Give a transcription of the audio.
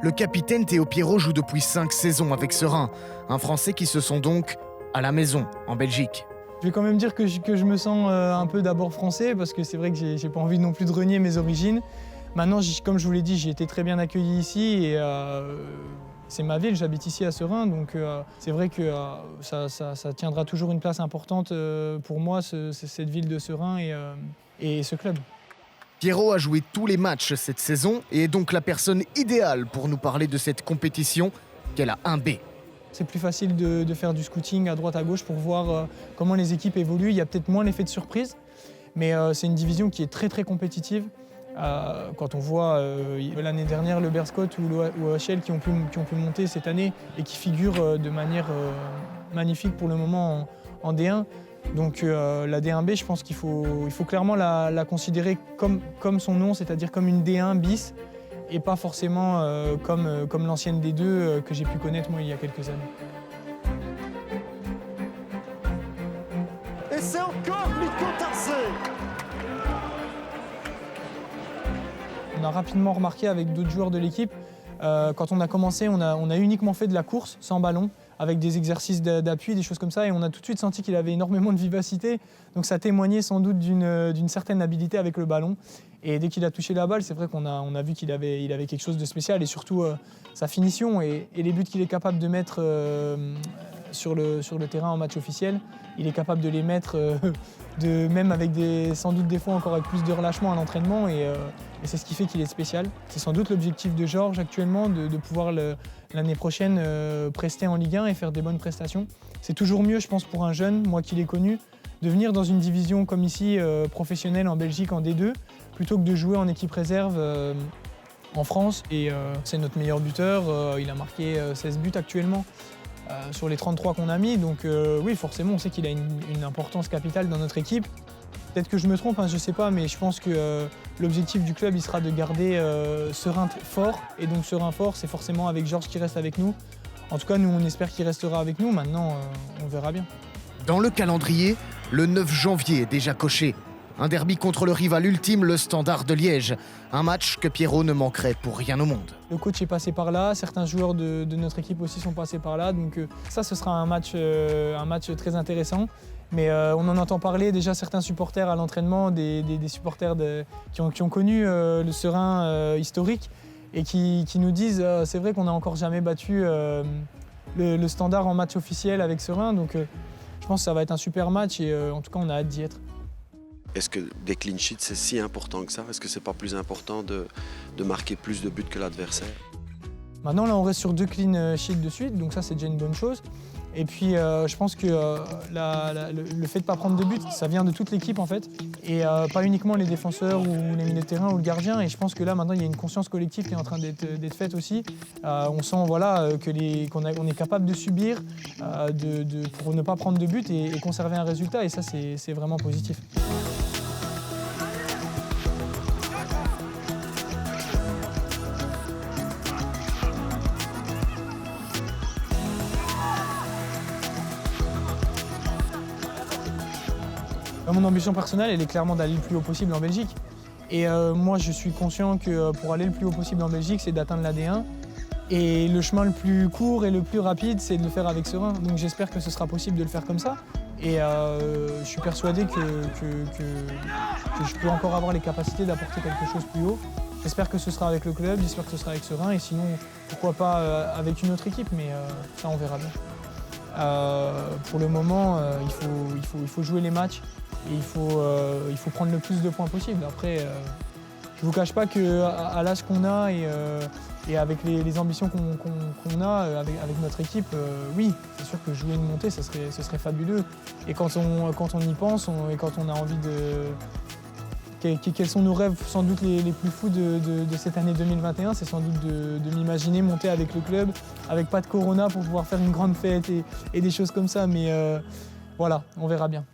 Le capitaine Théo Pierrot joue depuis 5 saisons avec Serein, un Français qui se sent donc à la maison en Belgique. Je vais quand même dire que je me sens un peu d'abord français parce que c'est vrai que j'ai pas envie non plus de renier mes origines. Maintenant, comme je vous l'ai dit, j'ai été très bien accueilli ici et c'est ma ville, j'habite ici à Serein, donc c'est vrai que ça tiendra toujours une place importante pour moi, cette ville de Serein et ce club. Pierrot a joué tous les matchs cette saison et est donc la personne idéale pour nous parler de cette compétition qu'elle a 1B. C'est plus facile de faire du scouting à droite à gauche pour voir comment les équipes évoluent. Il y a peut-être moins l'effet de surprise, mais c'est une division qui est très très compétitive. Quand on voit l'année dernière le Berscott ou l'OHL qui ont pu monter cette année et qui figurent de manière magnifique pour le moment en D1. Donc la D1B, je pense qu'il faut clairement la considérer comme son nom, c'est-à-dire comme une D1 bis et pas forcément comme l'ancienne D2 que j'ai pu connaître moi il y a quelques années. Et c'est encore Mikko Tarsé. On a rapidement remarqué avec d'autres joueurs de l'équipe, quand on a commencé, on a uniquement fait de la course sans ballon, avec des exercices d'appui, des choses comme ça, et on a tout de suite senti qu'il avait énormément de vivacité. Donc ça témoignait sans doute d'une certaine habileté avec le ballon. Et dès qu'il a touché la balle, c'est vrai qu'on a vu qu'il avait quelque chose de spécial, et surtout sa finition et les buts qu'il est capable de mettre sur le terrain en match officiel. Il est capable de les mettre même avec sans doute des fois encore avec plus de relâchement à l'entraînement, et c'est ce qui fait qu'il est spécial. C'est sans doute l'objectif de Georges actuellement, de pouvoir l'année prochaine prester en Ligue 1 et faire des bonnes prestations. C'est toujours mieux, je pense, pour un jeune, moi qui l'ai connu, de venir dans une division comme ici, professionnelle en Belgique en D2, plutôt que de jouer en équipe réserve en France. Et c'est notre meilleur buteur, il a marqué 16 buts actuellement. Sur les 33 qu'on a mis, donc oui, forcément, on sait qu'il a une importance capitale dans notre équipe. Peut-être que je me trompe, je ne sais pas, mais je pense que l'objectif du club, il sera de garder Serein fort. Et donc Serein fort, c'est forcément avec Georges qui reste avec nous. En tout cas, nous, on espère qu'il restera avec nous. Maintenant, on verra bien. Dans le calendrier, le 9 janvier est déjà coché. Un derby contre le rival ultime, le Standard de Liège. Un match que Pierrot ne manquerait pour rien au monde. Le coach est passé par là, certains joueurs de notre équipe aussi sont passés par là. Donc ça, ce sera un match très intéressant. Mais on en entend parler déjà certains supporters à l'entraînement, des supporters qui ont connu le Serein historique et qui nous disent c'est vrai qu'on n'a encore jamais battu le Standard en match officiel avec Serein. Donc je pense que ça va être un super match et en tout cas, on a hâte d'y être. Est-ce que des clean sheets, c'est si important que ça? Est-ce que c'est pas plus important de marquer plus de buts que l'adversaire? Maintenant, là, on reste sur 2 clean sheets de suite, donc ça, c'est déjà une bonne chose. Et puis, je pense que le fait de ne pas prendre de but, ça vient de toute l'équipe, en fait, et pas uniquement les défenseurs ou les milieux de terrain ou le gardien. Et je pense que là, maintenant, il y a une conscience collective qui est en train d'être faite aussi. On sent qu'on est capable de subir pour ne pas prendre de but et conserver un résultat. Et ça, c'est vraiment positif. Mon ambition personnelle, elle est clairement d'aller le plus haut possible en Belgique. Et moi, je suis conscient que pour aller le plus haut possible en Belgique, c'est d'atteindre la D1. Et le chemin le plus court et le plus rapide, c'est de le faire avec Serein. Donc j'espère que ce sera possible de le faire comme ça. Et je suis persuadé que je peux encore avoir les capacités d'apporter quelque chose plus haut. J'espère que ce sera avec le club, j'espère que ce sera avec Serein. Et sinon, pourquoi pas avec une autre équipe, mais ça, on verra bien. Pour le moment, il faut jouer les matchs. Et il faut prendre le plus de points possible. Après, je ne vous cache pas qu'à l'âge qu'on a et avec les ambitions qu'on a avec notre équipe, oui, c'est sûr que jouer une montée, ce serait fabuleux. Et quand on y pense et quand on a envie quels sont nos rêves sans doute les plus fous de cette année 2021, c'est sans doute de m'imaginer monter avec le club, avec pas de corona pour pouvoir faire une grande fête et des choses comme ça. Mais voilà, on verra bien.